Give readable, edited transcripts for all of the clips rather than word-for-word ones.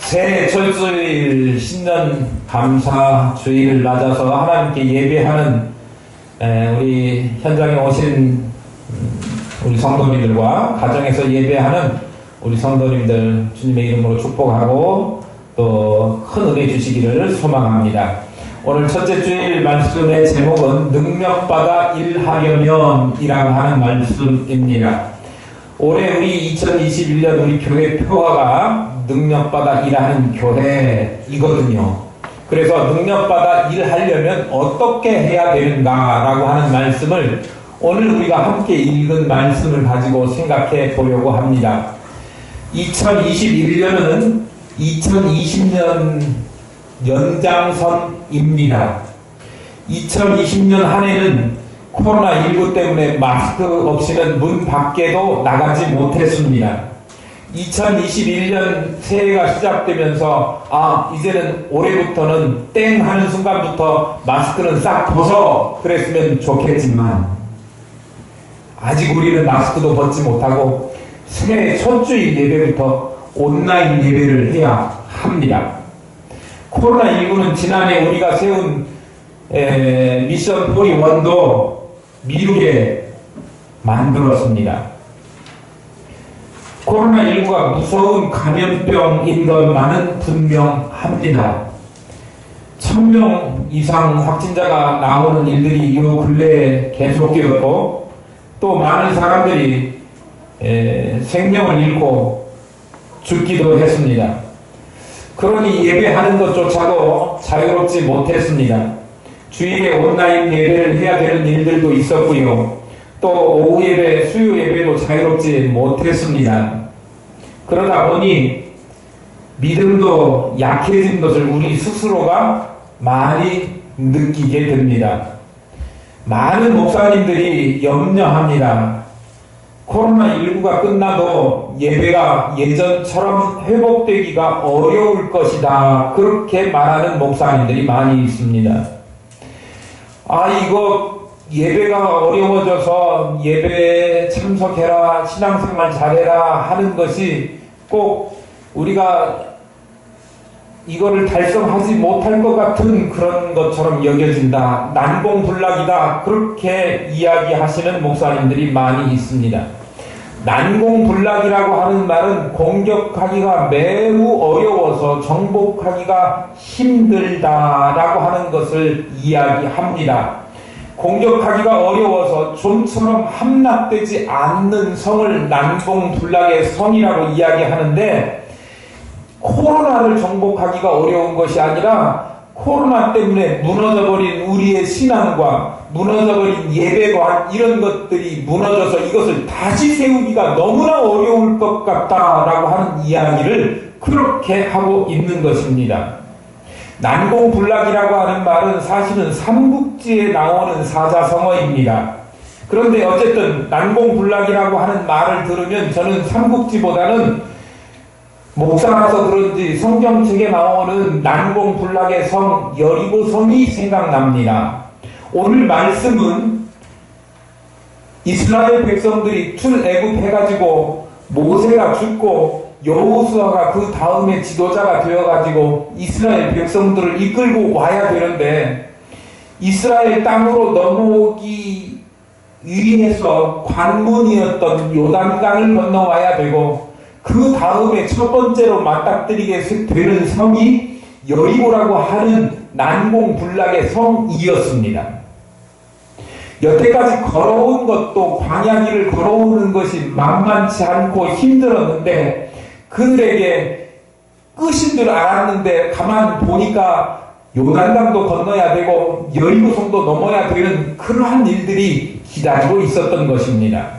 새해 첫주일 신년 감사 주일을 맞아서 하나님께 예배하는 우리 현장에 오신 우리 성도님들과 가정에서 예배하는 우리 성도님들 주님의 이름으로 축복하고 또 큰 은혜 주시기를 소망합니다. 오늘 첫째 주일 말씀의 제목은 능력받아 일하려면이라고 하는 말씀입니다. 올해 우리 2021년 우리 교회 표어가 능력받아 일하는 교회이거든요. 그래서 능력받아 일하려면 어떻게 해야 되는가라고 하는 말씀을 오늘 우리가 함께 읽은 말씀을 가지고 생각해 보려고 합니다. 2021년은 2020년 연장선입니다. 2020년 한 해는 코로나19 때문에 마스크 없이는 문 밖에도 나가지 못했습니다. 2021년 새해가 시작되면서 이제는 올해부터는 땡 하는 순간부터 마스크는 싹 벗어 그랬으면 좋겠지만 아직 우리는 마스크도 벗지 못하고 새해 첫주일 예배부터 온라인 예배를 해야 합니다. 코로나19는 지난해 우리가 세운 미션 41도 미루게 만들었습니다. 코로나19가 무서운 감염병인 것만은 분명합니다. 1000명 이상 확진자가 나오는 일들이 이 근래에 계속되었고 또 많은 사람들이 생명을 잃고 죽기도 했습니다. 그러니 예배하는 것조차도 자유롭지 못했습니다. 주일에 온라인 예배를 해야 되는 일들도 있었고요. 또 오후 예배, 수요 예배도 자유롭지 못했습니다. 그러다 보니 믿음도 약해진 것을 우리 스스로가 많이 느끼게 됩니다. 많은 목사님들이 염려합니다. 코로나19가 끝나도 예배가 예전처럼 회복되기가 어려울 것이다. 그렇게 말하는 목사님들이 많이 있습니다. 이거 예배가 어려워져서 예배에 참석해라, 신앙생활 잘해라 하는 것이 꼭 우리가 이거를 달성하지 못할 것 같은 그런 것처럼 여겨진다. 난공불락이다. 그렇게 이야기하시는 목사님들이 많이 있습니다. 난공불락이라고 하는 말은 공격하기가 매우 어려워서 정복하기가 힘들다라고 하는 것을 이야기합니다. 공격하기가 어려워서 좀처럼 함락되지 않는 성을 난공불락의 성이라고 이야기하는데 코로나를 정복하기가 어려운 것이 아니라 코로나 때문에 무너져버린 우리의 신앙과 무너져버린 예배관 이런 것들이 무너져서 이것을 다시 세우기가 너무나 어려울 것 같다라고 하는 이야기를 그렇게 하고 있는 것입니다. 난공불락이라고 하는 말은 사실은 삼국지에 나오는 사자성어입니다. 그런데 어쨌든 난공불락이라고 하는 말을 들으면 저는 삼국지보다는 목사라서 그런지 성경책에 나오는 난공불락의 성 여리고성이 생각납니다. 오늘 말씀은 이스라엘 백성들이 출애굽해가지고 모세가 죽고 여호수아가 그 다음에 지도자가 되어가지고 이스라엘 백성들을 이끌고 와야 되는데 이스라엘 땅으로 넘어오기 위해서 관문이었던 요단강을 건너와야 되고 그 다음에 첫 번째로 맞닥뜨리게 되는 성이 여리고라고 하는 난공불락의 성이었습니다. 여태까지 걸어온 것도 광야길을 걸어오는 것이 만만치 않고 힘들었는데 그들에게 끝인 줄 알았는데 가만 보니까 요단강도 건너야 되고 여리고성도 넘어야 되는 그러한 일들이 기다리고 있었던 것입니다.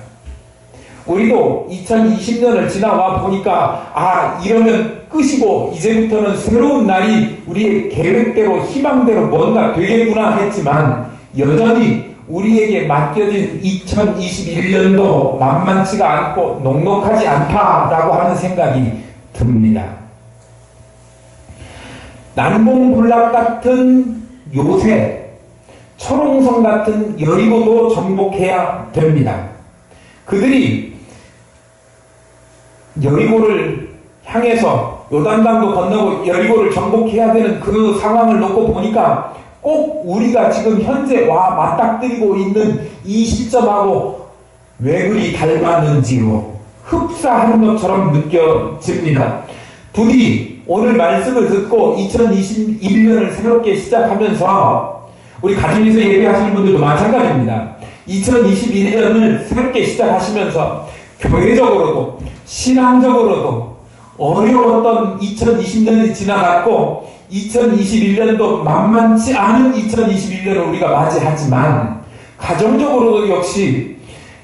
우리도 2020년을 지나와 보니까 이러면 끝이고 이제부터는 새로운 날이 우리의 계획대로 희망대로 뭔가 되겠구나 했지만 여전히 우리에게 맡겨진 2021년도 만만치가 않고 녹록하지 않다라고 하는 생각이 듭니다. 난공불락 같은 요새, 초롱성 같은 여리고도 정복해야 됩니다. 그들이 여리고를 향해서 요단강도 건너고 여리고를 정복해야 되는 그 상황을 놓고 보니까 꼭 우리가 지금 현재 와 맞닥뜨리고 있는 이 시점하고 왜 그리 닮았는지로 흡사하는 것처럼 느껴집니다. 부디 오늘 말씀을 듣고 2021년을 새롭게 시작하면서 우리 가정에서 예배하시는 분들도 마찬가지입니다. 2021년을 새롭게 시작하시면서 교회적으로도 신앙적으로도 어려웠던 2020년이 지나갔고 2021년도 만만치 않은 2021년을 우리가 맞이하지만 가정적으로도 역시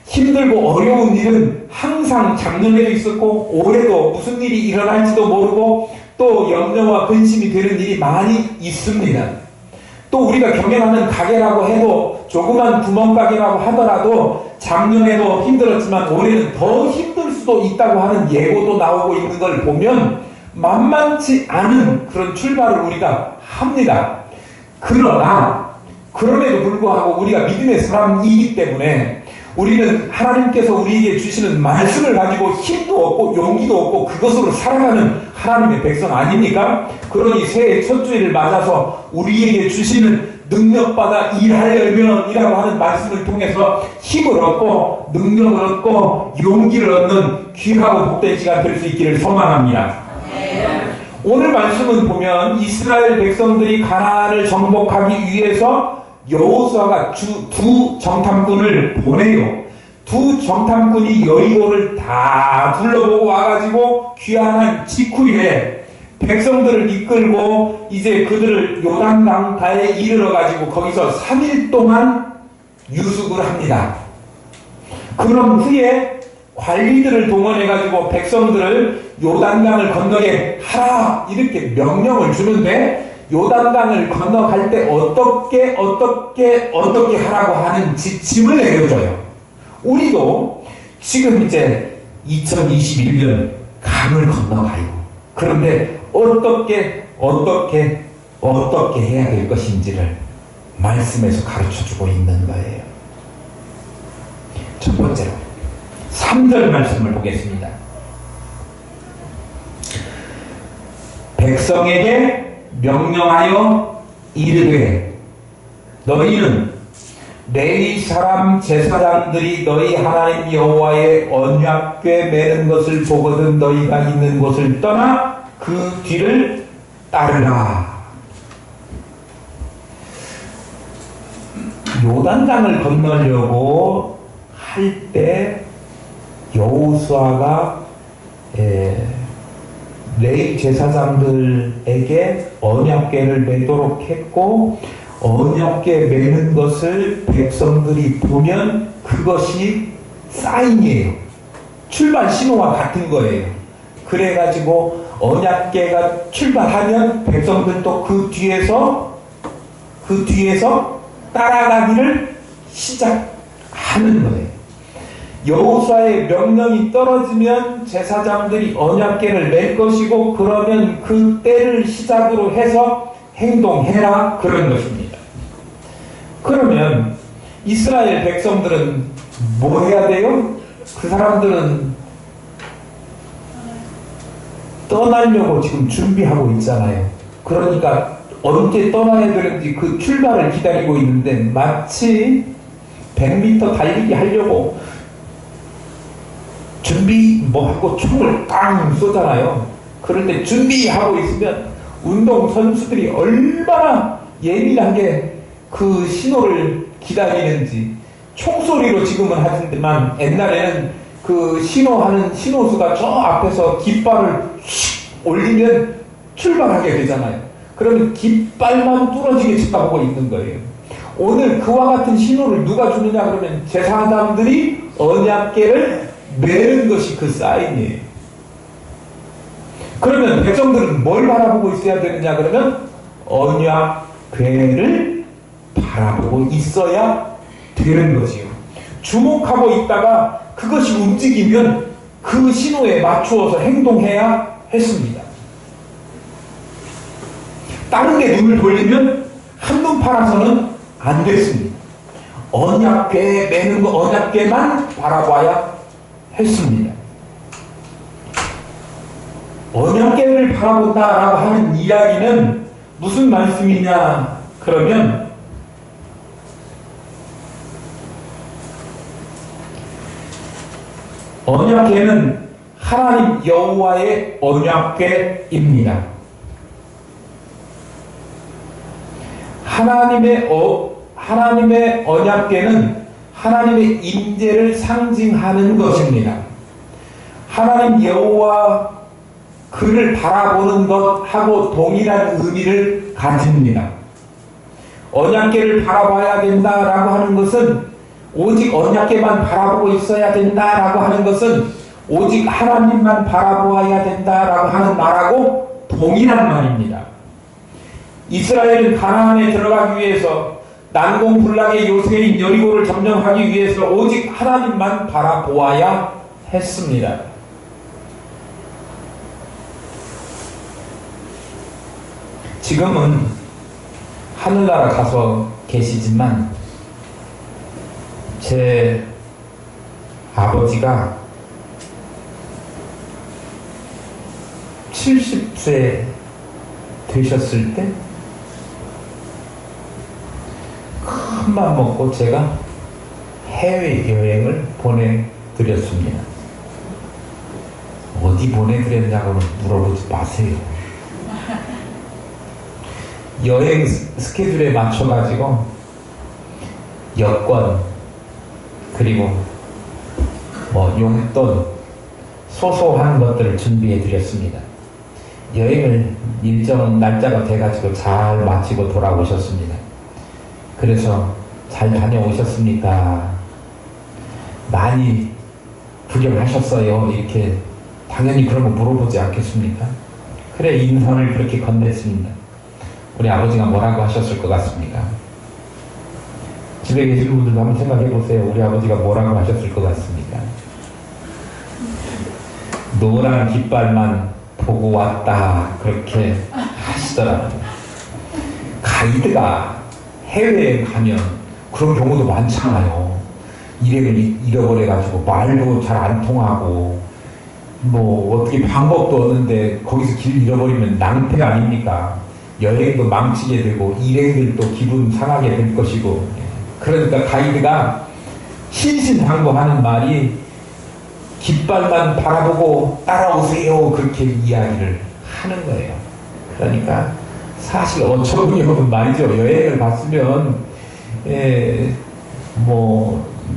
힘들고 어려운 일은 항상 작년에도 있었고 올해도 무슨 일이 일어날지도 모르고 또 염려와 근심이 되는 일이 많이 있습니다. 또 우리가 경영하는 가게라고 해도 조그만 구멍가게라고 하더라도 작년에도 힘들었지만 올해는 더 힘들 수도 있다고 하는 예고도 나오고 있는 걸 보면 만만치 않은 그런 출발을 우리가 합니다. 그러나 그럼에도 불구하고 우리가 믿음의 사람이기 때문에 우리는 하나님께서 우리에게 주시는 말씀을 가지고 힘도 얻고 용기도 얻고 그것으로 살아가는 하나님의 백성 아닙니까? 그러니 새해 첫 주일을 맞아서 우리에게 주시는 능력받아 일하려면이라고 하는 말씀을 통해서 힘을 얻고 능력을 얻고 용기를 얻는 귀하고 복된 시간 될 수 있기를 소망합니다. 오늘 말씀은 보면 이스라엘 백성들이 가나안을 정복하기 위해서 여호수아가 두 정탐꾼을 보내요. 두 정탐꾼이 여리고를 다 둘러보고 와가지고 귀환한 직후에 백성들을 이끌고 이제 그들을 요단강가에 이르러가지고 거기서 3일 동안 유숙을 합니다. 그런 후에 관리들을 동원해가지고 백성들을 요단강을 건너게 하라 이렇게 명령을 주는데 요단강을 건너갈 때 어떻게 하라고 하는 지침을 내려줘요. 우리도 지금 이제 2021년 강을 건너가요. 그런데 어떻게 해야 될 것인지를 말씀에서 가르쳐주고 있는 거예요. 첫 번째로 3절 말씀을 보겠습니다. 백성에게 명령하여 이르되 너희는 레위 사람 제사장들이 너희 하나님 여호와의 언약궤 매는 것을 보거든 너희가 있는 곳을 떠나 그 뒤를 따르라. 요단강을 건너려고 할 때 여호수아가 레위 제사장들에게 언약궤를 매도록 했고 언약궤 매는 것을 백성들이 보면 그것이 사인이에요. 출발 신호와 같은 거예요. 그래가지고 언약궤가 출발하면 백성들도 그 뒤에서 따라가기를 시작하는 거예요. 여호수아의 명령이 떨어지면 제사장들이 언약궤를 맬 것이고 그러면 그 때를 시작으로 해서 행동해라 그런 것입니다. 그러면 이스라엘 백성들은 뭐 해야 돼요? 그 사람들은 떠나려고 지금 준비하고 있잖아요. 그러니까 언제 떠나야 되는지 그 출발을 기다리고 있는데 마치 100m 달리기 하려고 준비 하고 총을 깡 쏘잖아요. 그럴 때 준비하고 있으면 운동 선수들이 얼마나 예민하게 그 신호를 기다리는지 총소리로 지금은 하지만 옛날에는 그 신호하는 신호수가 저 앞에서 깃발을 올리면 출발하게 되잖아요. 그러면 깃발만 뚫어지게 쳐다보고 있는 거예요. 오늘 그와 같은 신호를 누가 주느냐 그러면 제사장들이 언약궤를 매는 것이 그 사인이에요. 그러면 백성들은 뭘 바라보고 있어야 되느냐 그러면 언약궤를 바라보고 있어야 되는 거지요. 주목하고 있다가 그것이 움직이면 그 신호에 맞추어서 행동해야 했습니다. 다른 데 눈을 돌리면 한눈 팔아서는 안 됐습니다. 언약궤 매는 거 언약궤만 바라봐야 했습니다. 언약궤를 바라본다라고 하는 이야기는 무슨 말씀이냐 그러면 언약궤는 하나님 여호와의 언약궤입니다. 하나님의 언약궤는 하나님의 임재를 상징하는 것입니다. 하나님 여호와 그를 바라보는 것하고 동일한 의미를 가집니다. 언약궤를 바라봐야 된다라고 하는 것은 오직 언약궤만 바라보고 있어야 된다라고 하는 것은 오직 하나님만 바라보아야 된다라고 하는 말하고 동일한 말입니다. 이스라엘은 가나안에 들어가기 위해서 난공불락의 요새인 여리고를 점령하기 위해서 오직 하나님만 바라보아야 했습니다. 지금은 하늘나라 가서 계시지만 제 아버지가 70세 되셨을 때 큰맘 먹고 제가 해외여행을 보내드렸습니다. 어디 보내드렸냐고는 물어보지 마세요. 여행 스케줄에 맞춰가지고 여권 그리고 용돈 소소한 것들을 준비해 드렸습니다. 여행을 일정 날짜가 돼가지고 잘 마치고 돌아오셨습니다. 그래서 잘 다녀오셨습니까? 많이 구경하셨어요? 이렇게 당연히 그런 거 물어보지 않겠습니까? 그래 인사를 그렇게 건넸습니다. 우리 아버지가 뭐라고 하셨을 것 같습니까? 집에 계신 분들도 한번 생각해 보세요. 우리 아버지가 뭐라고 하셨을 것 같습니까? 노란 깃발만 보고 왔다 그렇게 하시더라고요. 가이드가 해외에 가면 그런 경우도 많잖아요. 일행을 잃어버려가지고 말도 잘 안 통하고 어떻게 방법도 없는데 거기서 길 잃어버리면 낭패 아닙니까? 여행도 망치게 되고 일행들도 기분 상하게 될 것이고. 그러니까 가이드가 신신당부하는 말이 깃발만 바라보고 따라오세요 그렇게 이야기를 하는 거예요. 그러니까 사실 어처구니 없는 말이죠. 여행을 갔으면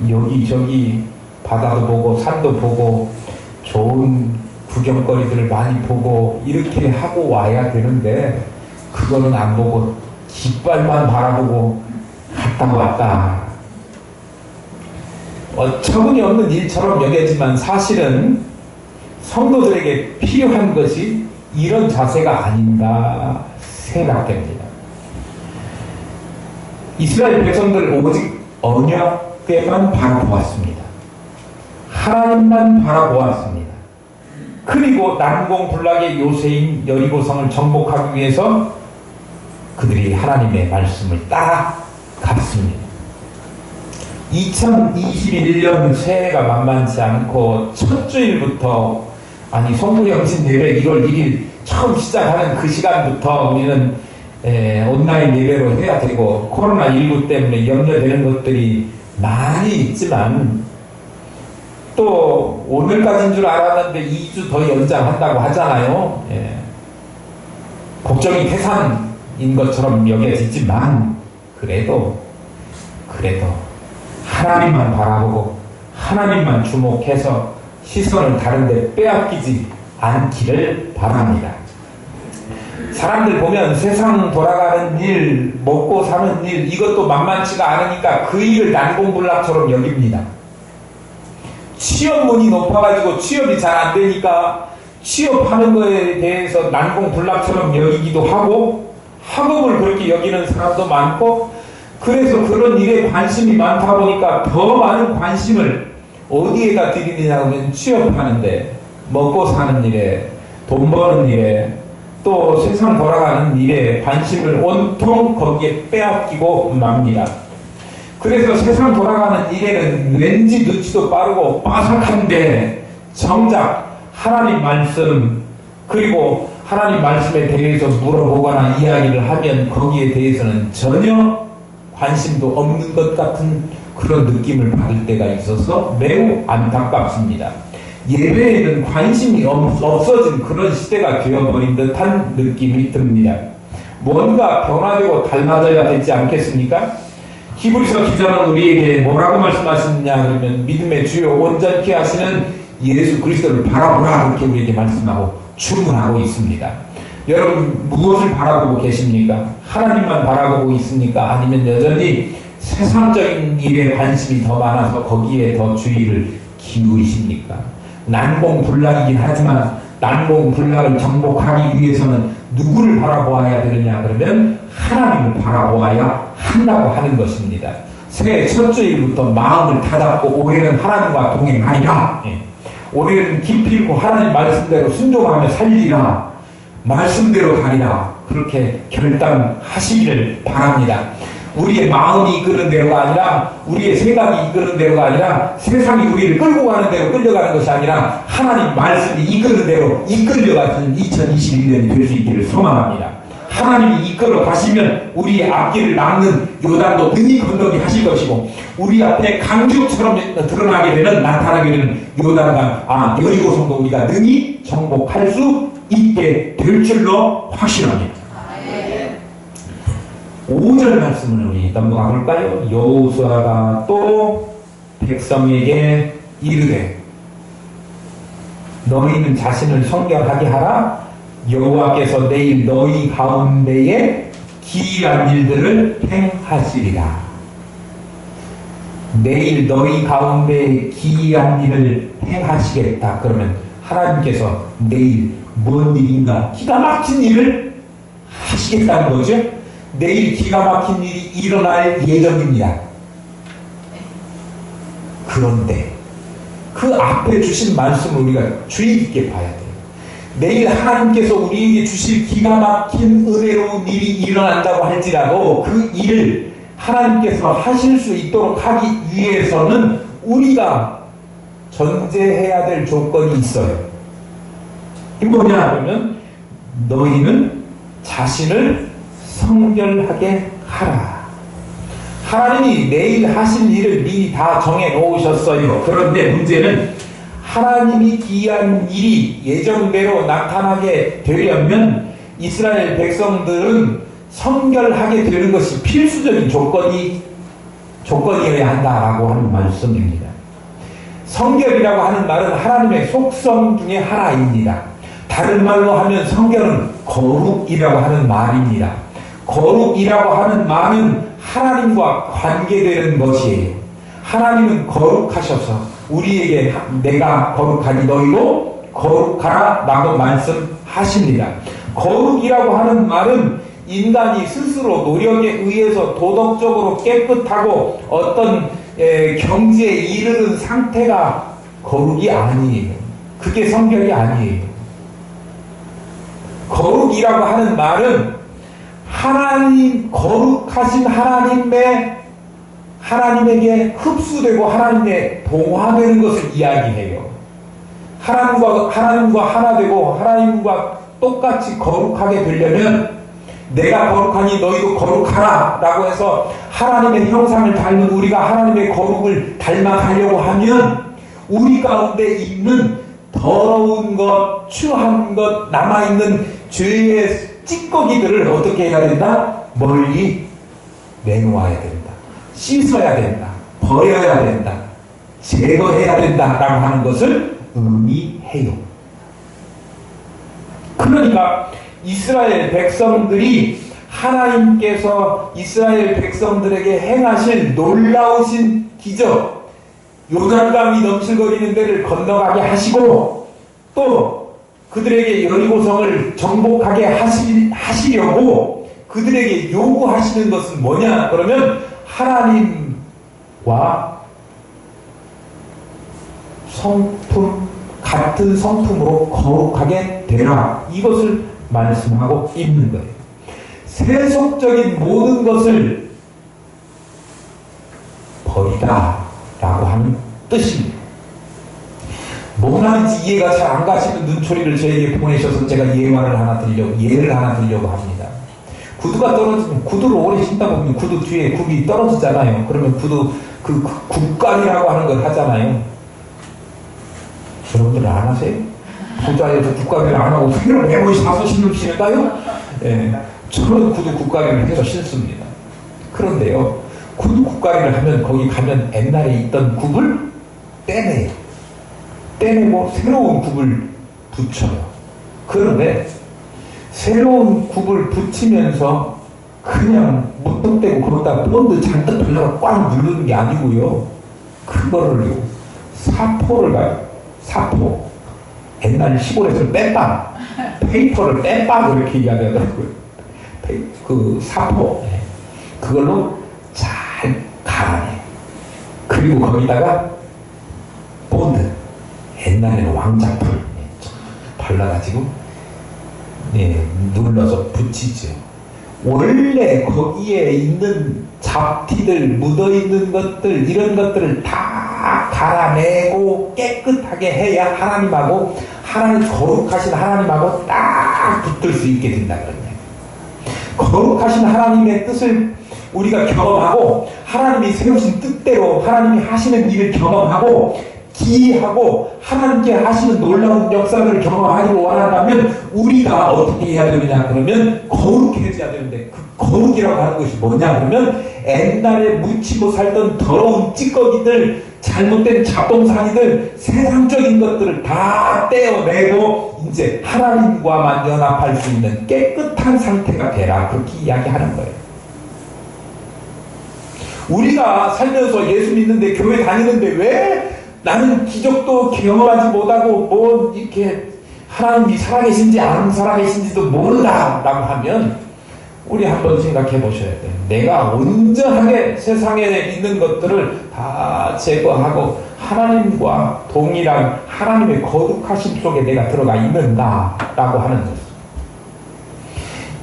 여기저기 바다도 보고 산도 보고 좋은 구경거리들을 많이 보고 이렇게 하고 와야 되는데 그거는 안 보고 깃발만 바라보고 갔다 왔다. 어처구니 없는 일처럼 여겨지만 사실은 성도들에게 필요한 것이 이런 자세가 아닌가 생각됩니다. 이스라엘 백성들 오직 언약궤만 바라보았습니다. 하나님만 바라보았습니다. 그리고 난공불락의 요새인 여리고성을 정복하기 위해서 그들이 하나님의 말씀을 따라갔습니다. 2021년 새해가 만만치 않고 첫 주일부터 송구영신 예배 1월 1일 처음 시작하는 그 시간부터 우리는 온라인 예배로 해야 되고 코로나19 때문에 염려되는 것들이 많이 있지만 또 오늘까지인 줄 알았는데 2주 더 연장한다고 하잖아요. 걱정이 태산인 것처럼 여겨지지만 그래도 하나님만 바라보고 하나님만 주목해서 시선을 다른 데 빼앗기지 않기를 바랍니다. 사람들 보면 세상 돌아가는 일, 먹고 사는 일 이것도 만만치가 않으니까 그 일을 난공불락처럼 여깁니다. 취업문이 높아가지고 취업이 잘 안 되니까 취업하는 거에 대해서 난공불락처럼 여기기도 하고 학업을 그렇게 여기는 사람도 많고 그래서 그런 일에 관심이 많다 보니까 더 많은 관심을 어디에다 드리느냐 하면 취업하는데 먹고 사는 일에 돈 버는 일에 또 세상 돌아가는 일에 관심을 온통 거기에 빼앗기고 맙니다. 그래서 세상 돌아가는 일에는 왠지 눈치도 빠르고 빠삭한데 정작 하나님 말씀 그리고 하나님 말씀에 대해서 물어보거나 이야기를 하면 거기에 대해서는 전혀 관심도 없는 것 같은 그런 느낌을 받을 때가 있어서 매우 안타깝습니다. 예배에는 관심이 없어진 그런 시대가 되어버린 듯한 느낌이 듭니다. 뭔가 변화되고 닮아져야 되지 않겠습니까? 히브리서 기자는 우리에게 뭐라고 말씀하시느냐 그러면 믿음의 주요 온전케 하시는 예수 그리스도를 바라보라 그렇게 우리에게 말씀하고 주문하고 있습니다. 여러분 무엇을 바라보고 계십니까? 하나님만 바라보고 있습니까? 아니면 여전히 세상적인 일에 관심이 더 많아서 거기에 더 주의를 기울이십니까? 난공불락이긴 하지만 난공불락을 정복하기 위해서는 누구를 바라보아야 되느냐 그러면 하나님을 바라보아야 한다고 하는 것입니다. 새해 첫 주일부터 마음을 다잡고 올해는 하나님과 동행하리라. 올해는 깊이 있고 하나님 말씀대로 순종하며 살리라. 말씀대로 가리라. 그렇게 결단하시기를 바랍니다. 우리의 마음이 이끄는 대로가 아니라 우리의 생각이 이끄는 대로가 아니라 세상이 우리를 끌고 가는 대로 끌려가는 것이 아니라 하나님 말씀이 이끄는 대로 이끌려가는 2021년이 될 수 있기를 소망합니다. 하나님이 이끌어 가시면 우리의 앞길을 막는 요단도 능히 건너게 하실 것이고 우리 앞에 강주처럼 드러나게 되는 나타나게 되는 요단강 여리고성도 우리가 능히 정복할 수 있게 될 줄로 확신합니다. 5절 말씀을 우리 넘어가 볼까요? 여호수아가 또 백성에게 이르되 너희는 자신을 성결하게 하라. 여호와께서 내일 너희 가운데에 기이한 일들을 행하시리라. 내일 너희 가운데에 기이한 일을 행하시겠다. 그러면 하나님께서 내일 뭔 일인가 기가 막힌 일을 하시겠다는 거죠. 내일 기가 막힌 일이 일어날 예정입니다. 그런데 그 앞에 주신 말씀을 우리가 주의 깊게 봐야 돼요. 내일 하나님께서 우리에게 주실 기가 막힌 은혜로운 일이 일어난다고 할지라도 그 일을 하나님께서 하실 수 있도록 하기 위해서는 우리가 전제해야 될 조건이 있어요. 이게 뭐냐 하면 너희는 자신을 성결하게 하라. 하나님이 내일 하실 일을 미리 다 정해 놓으셨어요. 그런데 문제는 하나님이 기이한 일이 예정대로 나타나게 되려면 이스라엘 백성들은 성결하게 되는 것이 필수적인 조건이어야 한다라고 하는 말씀입니다. 성결이라고 하는 말은 하나님의 속성 중에 하나입니다. 다른 말로 하면 성결은 거룩이라고 하는 말입니다. 거룩이라고 하는 말은 하나님과 관계되는 것이에요. 하나님은 거룩하셔서 우리에게 내가 거룩하니 너희도 거룩하라 라고 말씀하십니다. 거룩이라고 하는 말은 인간이 스스로 노력에 의해서 도덕적으로 깨끗하고 어떤 경지에 이르는 상태가 거룩이 아니에요. 그게 성결이 아니에요. 거룩이라고 하는 말은 하나님, 거룩하신 하나님에게 흡수되고 하나님에 동화되는 것을 이야기해요. 하나님과 하나 되고 하나님과 똑같이 거룩하게 되려면 내가 거룩하니 너희도 거룩하라 라고 해서 하나님의 형상을 닮은 우리가 하나님의 거룩을 닮아가려고 하면 우리 가운데 있는 더러운 것, 추한 것, 남아있는 죄의 찌꺼기들을 어떻게 해야 된다? 멀리 내놓아야 된다. 씻어야 된다. 버려야 된다. 제거해야 된다라고 하는 것을 의미해요. 그러니까 이스라엘 백성들이 하나님께서 이스라엘 백성들에게 행하실 놀라우신 기적, 요단강이 넘실거리는 데를 건너가게 하시고 또 그들에게 여리고성을 정복하게 하시려고 그들에게 요구하시는 것은 뭐냐? 그러면 하나님과 성품, 같은 성품으로 거룩하게 되라. 이것을 말씀하고 있는 거예요. 세속적인 모든 것을 버리라 라고 하는 뜻입니다. 뭔 말인지 이해가 잘 안 가시는 눈초리를 저에게 보내셔서 제가 예를 하나 드리려고 합니다. 구두가 떨어지면, 구두를 오래 신다 보면 구두 뒤에 굽이 떨어지잖아요. 그러면 구두, 굽감이라고 하는 걸 하잖아요. 여러분들 안 하세요? 구두에서 굽감이를 안 하고 새로 매번 사서 신을까요? 예. 저는 구두 굽감이를 해서 신습니다. 그런데요, 구두 굽감이를 하면 거기 가면 옛날에 있던 굽을 떼내요. 떼내고 새로운 굽을 붙여요. 그런데 새로운 굽을 붙이면서 그냥 무턱대고 거기다 본드 잔뜩 돌려서 꽉 누르는 게 아니고요. 그거를요, 사포를 가요. 사포. 옛날 시골에서 땜빵. 페이퍼를 땜빵 이렇게 이야기하더라고요. 그 사포. 그걸로 잘 갈아내. 그리고 거기다가 본드. 옛날에는 왕자풀 발라가지고 눌러서 붙이죠. 원래 거기에 있는 잡티들, 묻어있는 것들, 이런 것들을 다 갈아내고 깨끗하게 해야 하나님 거룩하신 하나님하고 딱 붙을 수 있게 된다거든요. 거룩하신 하나님의 뜻을 우리가 경험하고 하나님이 세우신 뜻대로 하나님이 하시는 일을 경험하고 기이하고 하나님께 하시는 놀라운 역사를 경험하기를 원한다면 우리가 어떻게 해야 되느냐 그러면 거룩해져야 되는데, 그 거룩이라고 하는 것이 뭐냐 그러면 옛날에 묻히고 살던 더러운 찌꺼기들, 잘못된 잡동사니들, 세상적인 것들을 다 떼어내고 이제 하나님과만 연합할 수 있는 깨끗한 상태가 되라, 그렇게 이야기하는 거예요. 우리가 살면서 예수 믿는데, 교회 다니는데 왜 나는 기적도 경험하지 못하고 뭐 이렇게 하나님이 살아계신지 안 살아계신지도 모른다 라고 하면 우리 한번 생각해 보셔야 돼요. 내가 온전하게 세상에 있는 것들을 다 제거하고 하나님과 동일한 하나님의 거룩하심 속에 내가 들어가 있는가 라고 하는 것입니다.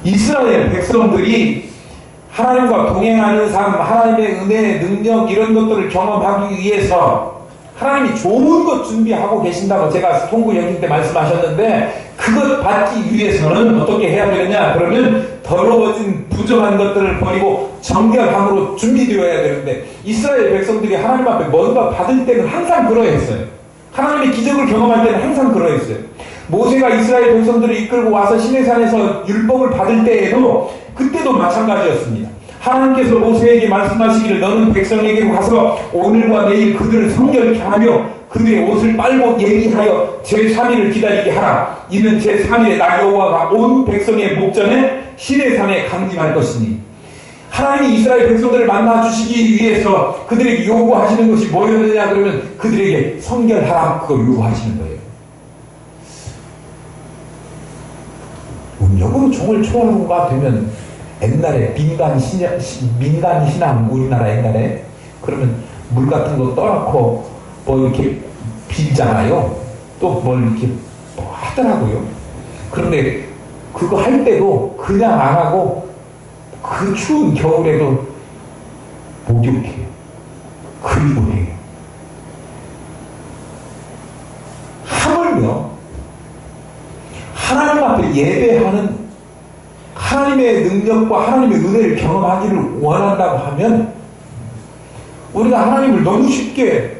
이스라엘 백성들이 하나님과 동행하는 삶, 하나님의 은혜, 능력 이런 것들을 경험하기 위해서 하나님이 좋은 것 준비하고 계신다고 제가 통구 연기 때 말씀하셨는데, 그것 받기 위해서는 어떻게 해야 되느냐 그러면 더러워진 부정한 것들을 버리고 정결함으로 준비되어야 되는데, 이스라엘 백성들이 하나님 앞에 뭔가 받을 때는 항상 그러했어요. 하나님의 기적을 경험할 때는 항상 그러했어요. 모세가 이스라엘 백성들을 이끌고 와서 시내산에서 율법을 받을 때에도 그때도 마찬가지였습니다. 하나님께서 모세에게 말씀하시기를 너는 백성에게로 가서 오늘과 내일 그들을 성결케 하며 그들의 옷을 빨고 예리하여 제3일을 기다리게 하라. 이는 제3일에 나 여호와가 온 백성의 목전에 시내산에 강림할 것이니. 하나님이 이스라엘 백성들을 만나주시기 위해서 그들에게 요구하시는 것이 뭐였느냐 그러면 그들에게 성결하라, 그걸 요구하시는 거예요. 운명으로 종을 초하루가 되면 옛날에 민간 신앙, 우리나라 옛날에 그러면 물 같은 거 떠놓고 뭐 이렇게 빌잖아요. 또 뭘 이렇게 뭐 하더라고요. 그런데 그거 할 때도 그냥 안 하고 그 추운 겨울에도 목욕해요. 그리고 해요. 하물며 하나님 앞에 예배하는 하나님의 능력과 하나님의 은혜를 경험하기를 원한다고 하면 우리가 하나님을 너무 쉽게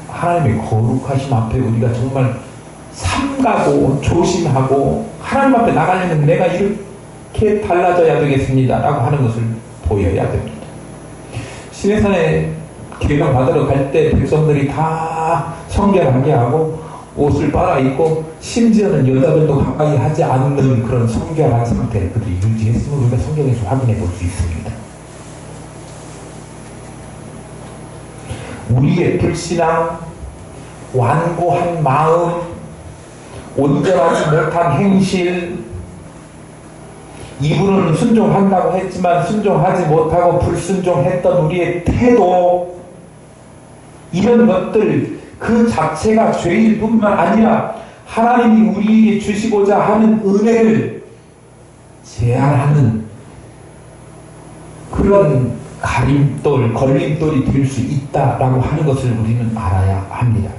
하나님의 거룩하심 앞에 우리가 정말 삼가고 조심하고 하나님 앞에 나가려면 내가 이렇게 달라져야 되겠습니다 라고 하는 것을 보여야 됩니다. 시내산에 계명 받으러 갈 때 백성들이 다 성결하게 하고 옷을 빨아입고 심지어는 여자들도 가까이 하지 않는 그런 성결한 상태를 그들이 유지했음을 우리가 성경에서 확인해 볼 수 있습니다. 우리의 불신앙, 완고한 마음, 온전하지 못한 행실, 입으로는 순종한다고 했지만 순종하지 못하고 불순종했던 우리의 태도, 이런 것들 그 자체가 죄일 뿐만 아니라 하나님이 우리에게 주시고자 하는 은혜를 제한하는 그런 걸림돌이 될 수 있다라고 하는 것을 우리는 알아야 합니다.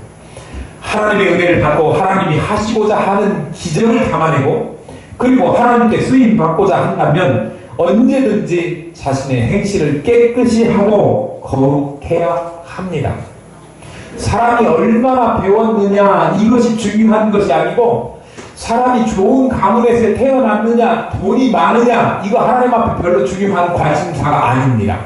하나님의 은혜를 받고 하나님이 하시고자 하는 기적을 담아내고 그리고 하나님께 쓰임 받고자 한다면 언제든지 자신의 행실을 깨끗이 하고 거룩해야 합니다. 사람이 얼마나 배웠느냐 이것이 중요한 것이 아니고 사람이 좋은 가문에서 태어났느냐 돈이 많으냐 이거 하나님 앞에 별로 중요한 관심사가 아닙니다.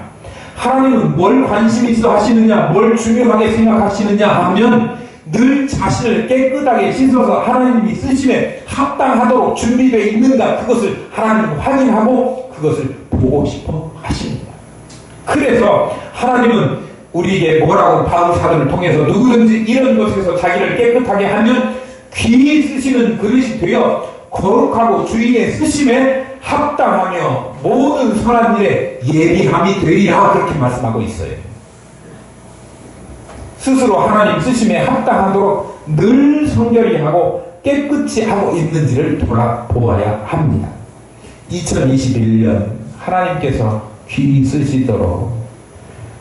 하나님은 뭘 관심 있어 하시느냐 뭘 중요하게 생각하시느냐 하면 늘 자신을 깨끗하게 씻어서 하나님이 쓰심에 합당하도록 준비되어 있는가 그것을 하나님은 확인하고 그것을 보고 싶어 하십니다. 그래서 하나님은 우리에게 뭐라고 바울 사도를 통해서 누구든지 이런 것에서 자기를 깨끗하게 하면 귀히 쓰시는 그릇이 되어 거룩하고 주인의 쓰심에 합당하며 모든 선한 일에 예비함이 되리라 그렇게 말씀하고 있어요. 스스로 하나님 쓰심에 합당하도록 늘 성결히 하고 깨끗이 하고 있는지를 돌아보아야 합니다. 2021년 하나님께서 귀히 쓰시도록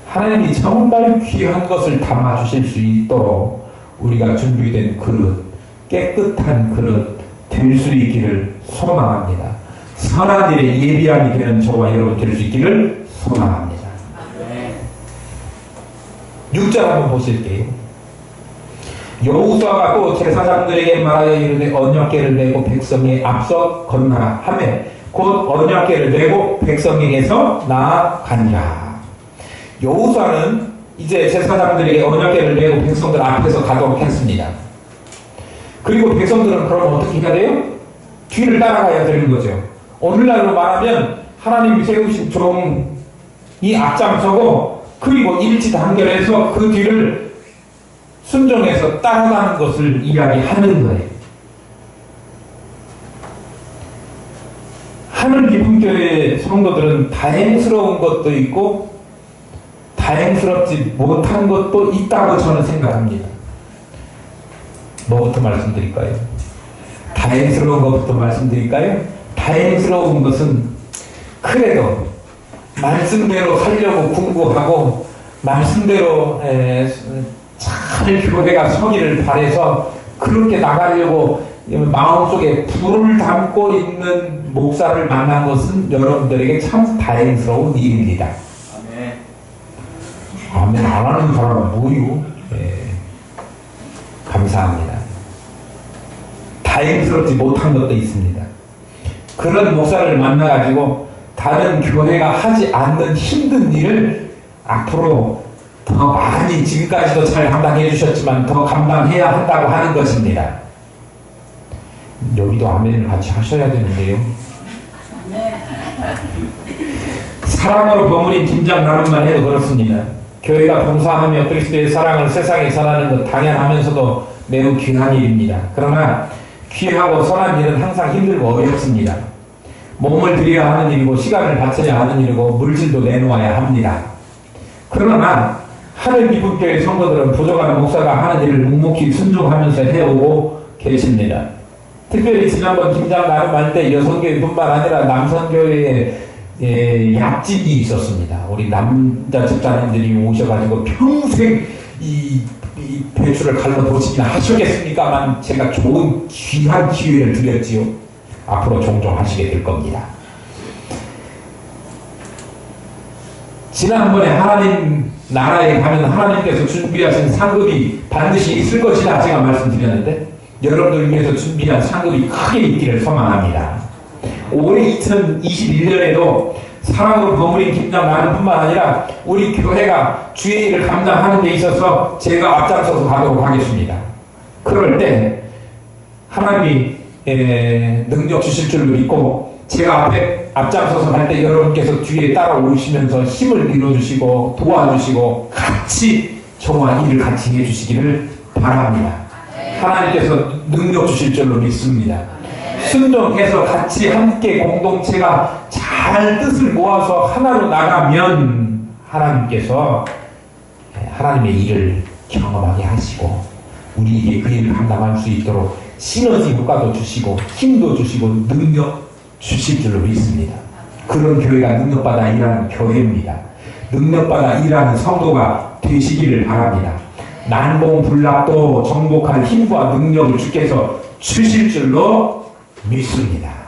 하나님이 정말 귀한 것을 담아주실 수 있도록 우리가 준비된 그릇, 깨끗한 그릇 될 수 있기를 소망합니다. 선한 일에 예비함이 되는 저와 여러분 될 수 있기를 소망합니다. 6절 한번 보실게요. 여호수아가 또 제사장들에게 말하여 이르되 언약궤를 내고 백성에 앞서 건너라 하며 곧 언약궤를 내고 백성에게서 나아가니라. 여호수아는 이제 제사장들에게 언약궤를 내고 백성들 앞에서 가도록 했습니다. 그리고 백성들은 그럼 어떻게 해야 돼요? 뒤를 따라가야 되는 거죠. 오늘날로 말하면 하나님이 세우신 종이 앞장서고 그리고 일치단결해서 그 뒤를 순종해서 따라가는 것을 이야기하는 거예요. 하늘 기쁨교회 성도들은 다행스러운 것도 있고 다행스럽지 못한 것도 있다고 저는 생각합니다. 뭐부터 말씀드릴까요? 다행스러운 것부터 말씀드릴까요? 다행스러운 것은 그래도 말씀대로 살려고 궁구하고 말씀대로 잘 교회가 서기를 바래서 그렇게 나가려고 마음속에 불을 담고 있는 목사를 만난 것은 여러분들에게 참 다행스러운 일입니다. 아멘. 안 하는 사람은 뭐요? 감사합니다. 다행스럽지 못한 것도 있습니다. 그런 목사를 만나가지고 다른 교회가 하지 않는 힘든 일을 앞으로 더 많이 지금까지도 잘 감당해 주셨지만 더 감당해야 한다고 하는 것입니다. 여기도 아멘을 같이 하셔야 되는데요. 사랑으로 버무린 김장 나눔만 해도 그렇습니다. 교회가 봉사하며 그리스도의 사랑을 세상에 전하는 것 당연하면서도 매우 귀한 일입니다. 그러나 귀하고 선한 일은 항상 힘들고 어렵습니다. 몸을 들여야 하는 일이고 시간을 바쳐야 하는 일이고 물질도 내놓아야 합니다. 그러나 하늘 기쁨교회 성도들은 부족한 목사가 하는 일을 묵묵히 순종하면서 해오고 계십니다. 특별히 지난번 김장 나눔할 때 여성교회뿐만 아니라 남성교회에 약집이 있었습니다. 우리 남자 집사님들이 오셔가지고 평생 이 배추를 갈라보시기나 하시겠습니까만 제가 좋은 귀한 기회를 드렸지요. 앞으로 종종 하시게 될 겁니다. 지난번에 하나님 나라에 가면 하나님께서 준비하신 상급이 반드시 있을 것이라 제가 말씀드렸는데 여러분들 위해서 준비한 상급이 크게 있기를 소망합니다. 올해 2021년에도 사랑으로 버무린 김장 나눔뿐만 아니라 우리 교회가 주의 일을 감당하는 데 있어서 제가 앞장서서 가도록 하겠습니다. 그럴 때 하나님이 능력 주실 줄로 믿고 제가 앞에 앞장서서 갈 때 여러분께서 뒤에 따라오시면서 힘을 밀어주시고 도와주시고 같이 저와 일을 같이 해주시기를 바랍니다. 하나님께서 능력 주실 줄로 믿습니다. 순종해서 같이 함께 공동체가 잘 뜻을 모아서 하나로 나가면 하나님께서 하나님의 일을 경험하게 하시고 우리에게 그 일을 감당할 수 있도록 시너지 효과도 주시고 힘도 주시고 능력 주실 줄로 믿습니다. 그런 교회가 능력받아 일하는 교회입니다. 능력받아 일하는 성도가 되시기를 바랍니다. 난공불락도 정복할 힘과 능력을 주께서 주실 줄로 믿습니다.